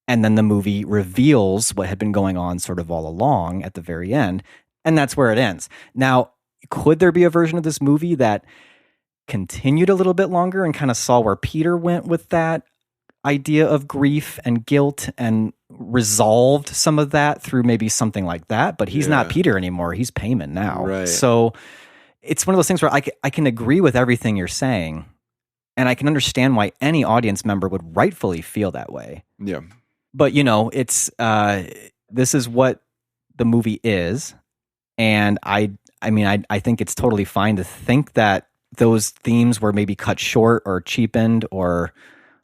And then the movie reveals what had been going on sort of all along at the very end, and that's where it ends. Now, could there be a version of this movie that continued a little bit longer and kind of saw where Peter went with that idea of grief and guilt and resolved some of that through maybe something like that? But he's not Peter anymore. He's Payman now. Right. So it's one of those things where I can agree with everything you're saying, and I can understand why any audience member would rightfully feel that way. Yeah. But, you know, it's this is what the movie is. And I think it's totally fine to think that those themes were maybe cut short or cheapened or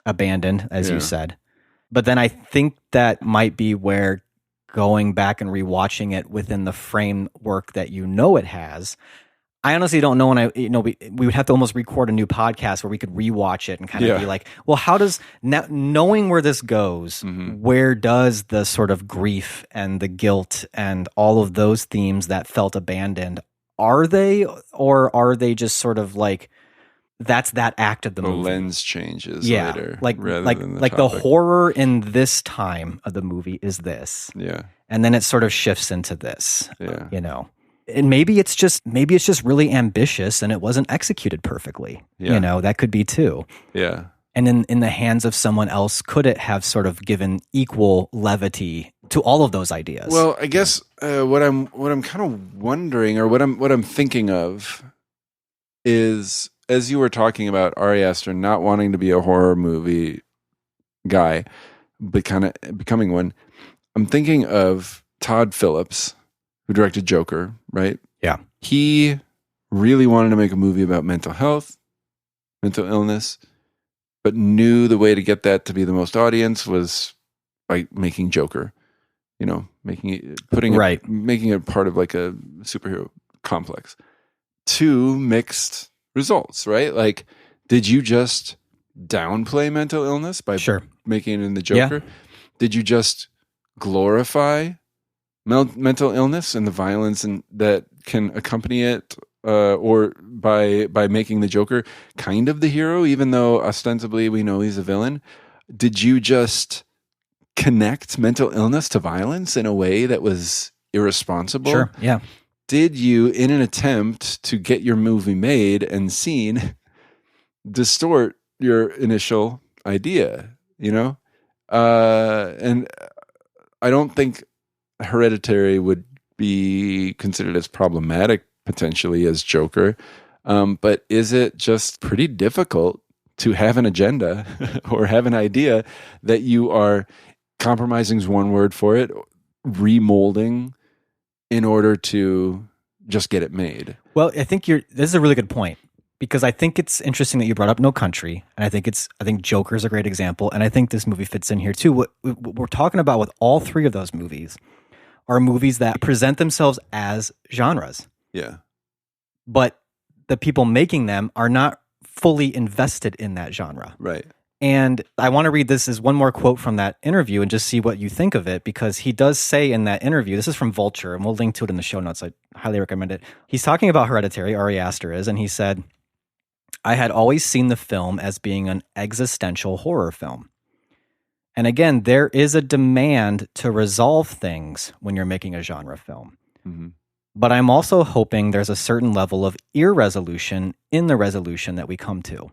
abandoned, as you said. But then I think that might be where going back and rewatching it within the framework that you know it has. I honestly don't know, and we would have to almost record a new podcast where we could rewatch it and kind of be like, well, how does now, knowing where this goes, where does the sort of grief and the guilt and all of those themes that felt abandoned, are they, or are they just sort of like, that's that act of the movie? The lens changes later. Like the horror in this time of the movie is this. Yeah. And then it sort of shifts into this. Yeah. You know. And maybe it's just really ambitious and it wasn't executed perfectly. Yeah. You know, that could be too. Yeah. And in the hands of someone else, could it have sort of given equal levity to all of those ideas? Well, I guess what I'm kind of wondering, or what I'm thinking of, is as you were talking about Ari Aster not wanting to be a horror movie guy, but kind of becoming one. I'm thinking of Todd Phillips, who directed Joker, right? Yeah. He really wanted to make a movie about mental health, mental illness, but knew the way to get that to be the most audience was by making Joker, making it part of like a superhero complex. Two mixed results, right? Like, did you just downplay mental illness by making it in the Joker? Yeah. Did you just glorify mental illness and the violence that can accompany it, or by making the Joker kind of the hero, even though ostensibly we know he's a villain? Did you just connect mental illness to violence in a way that was irresponsible? Sure, yeah. Did you, in an attempt to get your movie made and seen, distort your initial idea, and I don't think Hereditary would be considered as problematic potentially as Joker, but is it just pretty difficult to have an agenda or have an idea that you are compromising is one word for it, remolding in order to just get it made? Well, I think this is a really good point, because I think it's interesting that you brought up No Country, and I think Joker is a great example, and I think this movie fits in here too. What we're talking about with all three of those movies are movies that present themselves as genres. Yeah. But the people making them are not fully invested in that genre. Right. And I want to read this as one more quote from that interview and just see what you think of it, because he does say in that interview, this is from Vulture, and we'll link to it in the show notes. I highly recommend it. He's talking about Hereditary, Ari Aster is, and he said, "I had always seen the film as being an existential horror film. And again, there is a demand to resolve things when you're making a genre film. Mm-hmm. But I'm also hoping there's a certain level of irresolution in the resolution that we come to."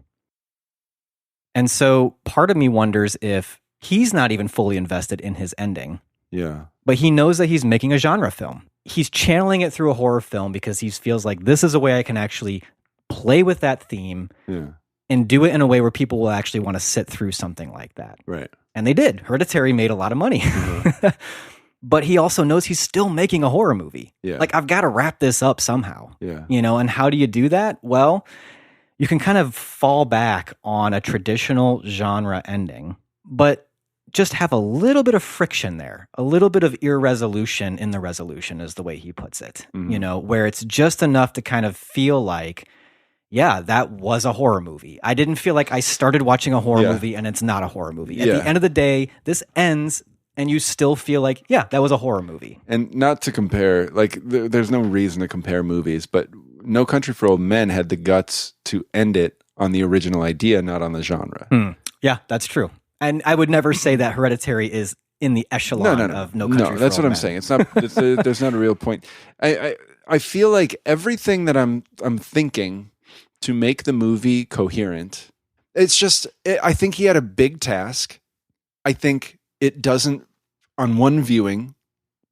And so part of me wonders if he's not even fully invested in his ending. Yeah. But he knows that he's making a genre film. He's channeling it through a horror film because he feels like this is a way I can actually play with that theme and do it in a way where people will actually want to sit through something like that. Right. And they did. Hereditary made a lot of money. Mm-hmm. But he also knows he's still making a horror movie. Yeah. Like, I've got to wrap this up somehow. Yeah. And how do you do that? Well, you can kind of fall back on a traditional genre ending, but just have a little bit of friction there, a little bit of irresolution in the resolution is the way he puts it, where it's just enough to kind of feel like, yeah, that was a horror movie. I didn't feel like I started watching a horror movie and it's not a horror movie. At the end of the day, this ends and you still feel like, yeah, that was a horror movie. And not to compare, like, there's no reason to compare movies, but No Country for Old Men had the guts to end it on the original idea, not on the genre. Yeah, that's true. And I would never say that Hereditary is in the echelon of No Country for Old Men. No, that's what I'm saying. It's not. There's not a real point. I feel like everything that I'm thinking to make the movie coherent, it's just. I think he had a big task. I think it doesn't, on one viewing,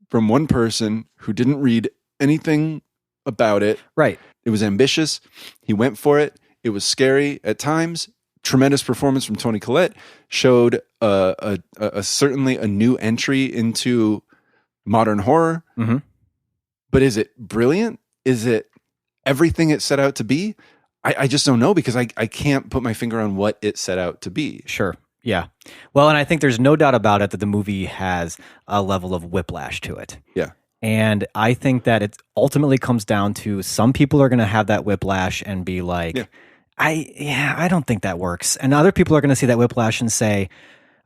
from one person who didn't read anything about it. Right. It was ambitious. He went for it. It was scary at times. Tremendous performance from Toni Collette. Showed certainly a new entry into modern horror. Mm-hmm. But is it brilliant? Is it everything it set out to be? I just don't know, because I can't put my finger on what it set out to be. Sure. Yeah. Well, and I think there's no doubt about it that the movie has a level of whiplash to it. Yeah. And I think that it ultimately comes down to some people are going to have that whiplash and be like, I don't think that works. And other people are going to see that whiplash and say,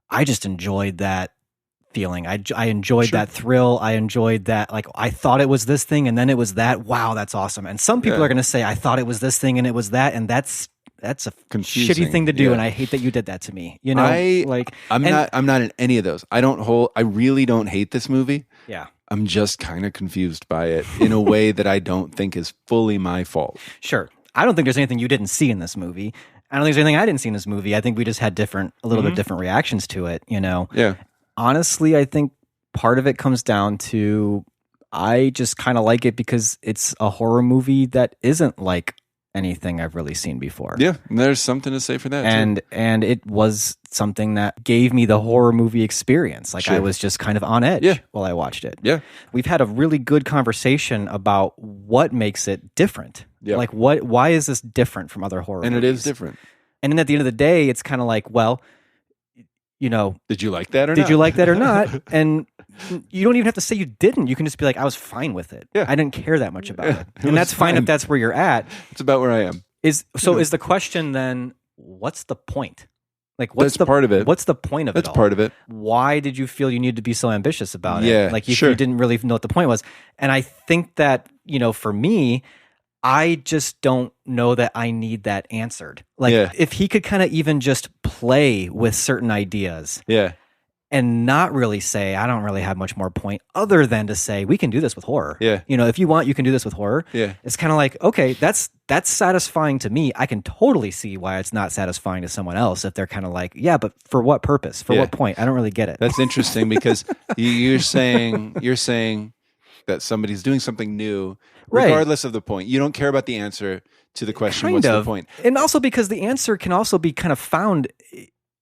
I just enjoyed that feeling. I enjoyed that thrill. I enjoyed that. Like, I thought it was this thing and then it was that. Wow, that's awesome. And some people are going to say, I thought it was this thing and it was that. And that's a confusing, shitty thing to do. And I hate that you did that to me. I'm not in any of those. I really don't hate this movie. Yeah. I'm just kind of confused by it in a way that I don't think is fully my fault. Sure. I don't think there's anything you didn't see in this movie. I don't think there's anything I didn't see in this movie. I think we just had a little bit different reactions to it, you know? Yeah. Honestly, I think part of it comes down to I just kind of like it because it's a horror movie that isn't like anything I've really seen before. Yeah, there's something to say for that too. And it was something that gave me the horror movie experience. Like I was just kind of on edge while I watched it. Yeah. We've had a really good conversation about what makes it different. Yeah. Like why is this different from other horror movies? And it is different. And then at the end of the day, it's kind of like, well, you know, did you like that or not? Did you like that or not? And you don't even have to say you didn't. You can just be like, I was fine with it. Yeah. I didn't care that much about it. And that's fine if that's where you're at. It's about where I am. Is the question then, what's the point? Like, what's part of it. What's the point of it all? That's part of it. Why did you feel you needed to be so ambitious about it? Yeah, Like, if you didn't really know what the point was. And I think that, you know, for me, I just don't know that I need that answered. Like, if he could kind of even just play with certain ideas. Yeah. And not really say, I don't really have much more point other than to say, we can do this with horror. Yeah. You know, if you want, you can do this with horror. Yeah. It's kind of like, okay, that's satisfying to me. I can totally see why it's not satisfying to someone else if they're kind of like, yeah, but for what purpose? For what point? I don't really get it. That's interesting because you're saying that somebody's doing something new, regardless of the point. You don't care about the answer to the question, what's the point? And also because the answer can also be kind of found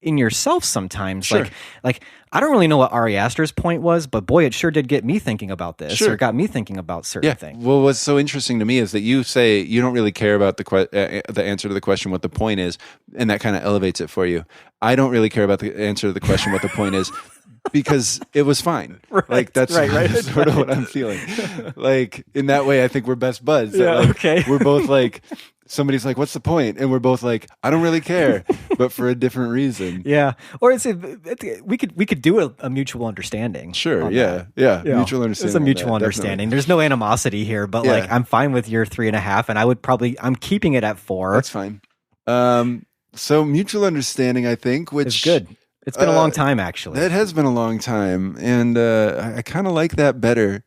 in yourself sometimes. Sure. Like I don't really know what Ari Aster's point was, but boy, it sure did get me thinking about this, or got me thinking about certain things. Well, what's so interesting to me is that you say you don't really care about the answer to the question, what the point is, and that kind of elevates it for you. I don't really care about the answer to the question, what the point is, because it was fine. Right. Like that's sort of what I'm feeling. Like in that way, I think we're best buds. Yeah, okay. We're both like, somebody's like, what's the point? And we're both like, I don't really care, but for a different reason. Yeah. Or we could do a mutual understanding. Sure. Yeah. Mutual understanding. It's a mutual understanding. There's no animosity here, but like I'm fine with your 3.5, and I'm keeping it at 4. That's fine. So mutual understanding, I think, which is good. It's been a long time, actually. It has been a long time, and I kind of like that better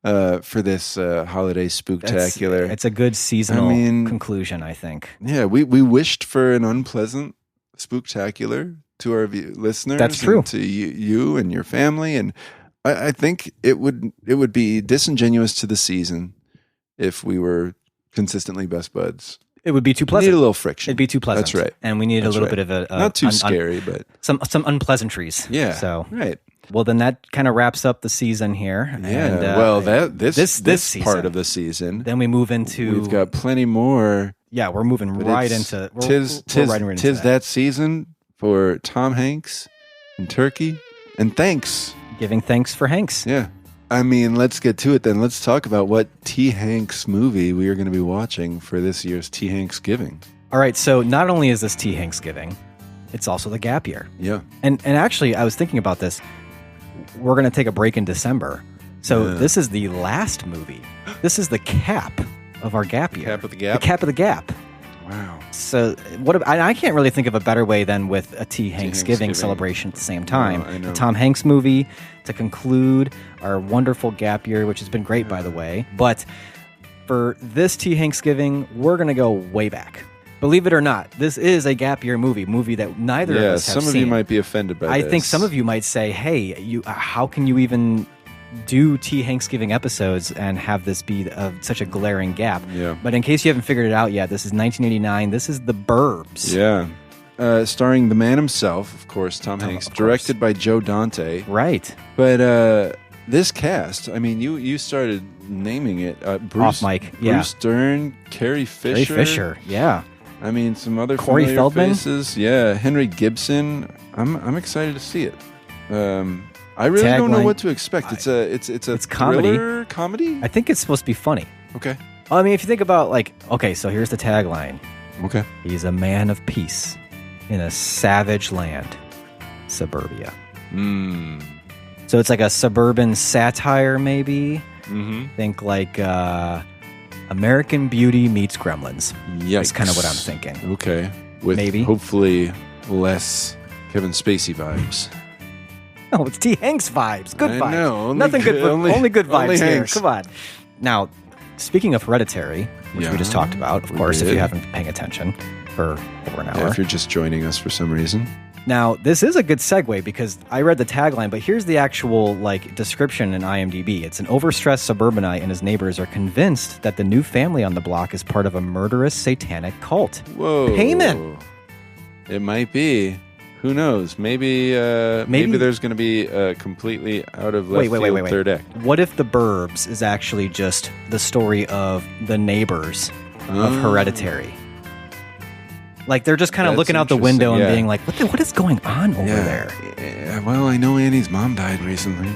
for this holiday spooktacular. It's a good seasonal conclusion, I think. Yeah, we wished for an unpleasant spooktacular to our listeners. That's true. And to you and your family, and I think it would be disingenuous to the season if we were consistently best buds. It would be too pleasant. We need a little friction. It'd be too pleasant. That's right. And we need a little bit of a not too scary, but some unpleasantries. Yeah. So right. Well, then that kind of wraps up the season here. Yeah. And, this season, part of the season. Then we move into. We've got plenty more. Yeah, we're moving right into. Tis that season for Tom Hanks and Turkey, and thanks. Giving thanks for Hanks. Yeah. I mean, let's get to it then. Let's talk about what T. Hanks movie we are going to be watching for this year's T. Hanks Giving. All right, so not only is this T. Hanks Giving, it's also the gap year. Yeah. And actually, I was thinking about this. We're going to take a break in December. So this is the last movie. This is the cap of our gap year. Cap of the gap? The cap of the gap. Wow. So I can't really think of a better way than with a T. Hanks Giving celebration at the same time. I know. The Tom Hanks movie to conclude our wonderful gap year, which has been great, by the way. But for this T. Hanks Giving, we're going to go way back. Believe it or not, this is a gap year movie that neither of us have seen. Some of you might be offended by this. I think some of you might say, hey, how can you even do T. Hanks Giving episodes and have this be such a glaring gap? Yeah. But in case you haven't figured it out yet, this is 1989. This is The Burbs. Yeah. Starring the man himself, of course, Tom Hanks. Directed by Joe Dante. Right. But this cast, I mean, you started naming it. Off mic. Yeah. Bruce Dern, Carrie Fisher. Carrie Fisher, yeah. I mean, some other Corey familiar Feldman? faces. Yeah, Henry Gibson. I'm excited to see it. I really don't know what to expect. It's a comedy. Comedy? I think it's supposed to be funny. Okay. I mean, if you think about so here's the tagline. Okay. He's a man of peace in a savage land, suburbia. So it's like a suburban satire, maybe. Mm-hmm. Think like American Beauty meets Gremlins. Yikes. That's kind of what I'm thinking. Okay. With maybe hopefully less Kevin Spacey vibes. Oh, it's T. Hanks vibes. Good vibes. I know. Nothing good. Only good vibes only here. Hanks. Come on. Now, speaking of Hereditary, which we just talked about, of course, if you haven't been paying attention, for over an hour. Yeah, if you're just joining us for some reason. Now, this is a good segue because I read the tagline, but here's the actual description in IMDb. It's an overstressed suburbanite and his neighbors are convinced that the new family on the block is part of a murderous satanic cult. Whoa. Payment. It might be. Who knows? Maybe there's going to be a completely out of left field third act. What if The Burbs is actually just the story of the neighbors of Hereditary? Like, they're just kind of looking out the window and being like, what is going on over there? Yeah, well, I know Annie's mom died recently.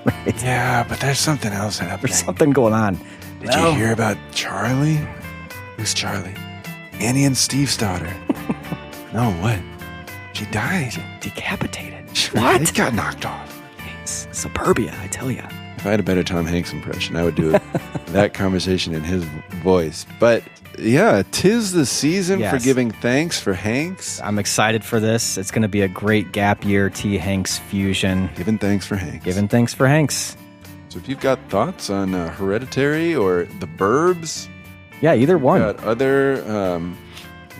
Right. Yeah, but there's something else happening. There's something going on. Did you hear about Charlie? Who's Charlie? Annie and Steve's daughter. No, what? She died. Decapitated. What? It got knocked off. It's suburbia, I tell you. If I had a better Tom Hanks impression, I would do that conversation in his voice. But yeah, 'tis the season for giving thanks for Hanks. I'm excited for this. It's going to be a great gap year T. Hanks fusion. Giving thanks for Hanks. Giving thanks for Hanks. So if you've got thoughts on Hereditary or The Burbs, yeah, either one. Got other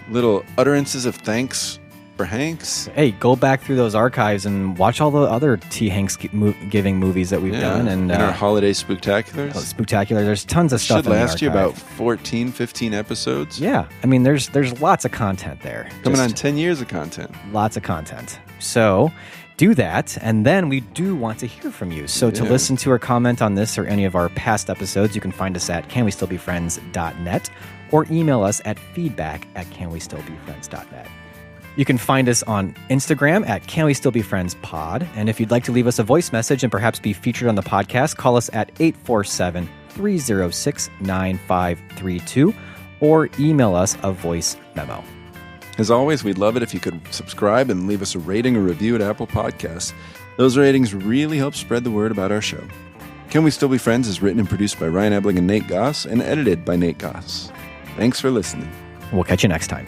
little utterances of thanks for Hanks. Hey, go back through those archives and watch all the other T. Hanks giving movies that we've done. And our holiday spooktaculars. Spectacular. There's tons of stuff in the archive. Should last you about 14, 15 episodes. Yeah. I mean, there's lots of content there. Coming on 10 years of content. Lots of content. So do that. And then we do want to hear from you. So to listen to or comment on this or any of our past episodes, you can find us at canwestillbefriends.net or email us at feedback@canwestillbefriends.net. You can find us on Instagram at Can We Still Be Friends Pod. And if you'd like to leave us a voice message and perhaps be featured on the podcast, call us at 847-306-9532 or email us a voice memo. As always, we'd love it if you could subscribe and leave us a rating or review at Apple Podcasts. Those ratings really help spread the word about our show. Can We Still Be Friends is written and produced by Ryan Ebling and Nate Goss and edited by Nate Goss. Thanks for listening. We'll catch you next time.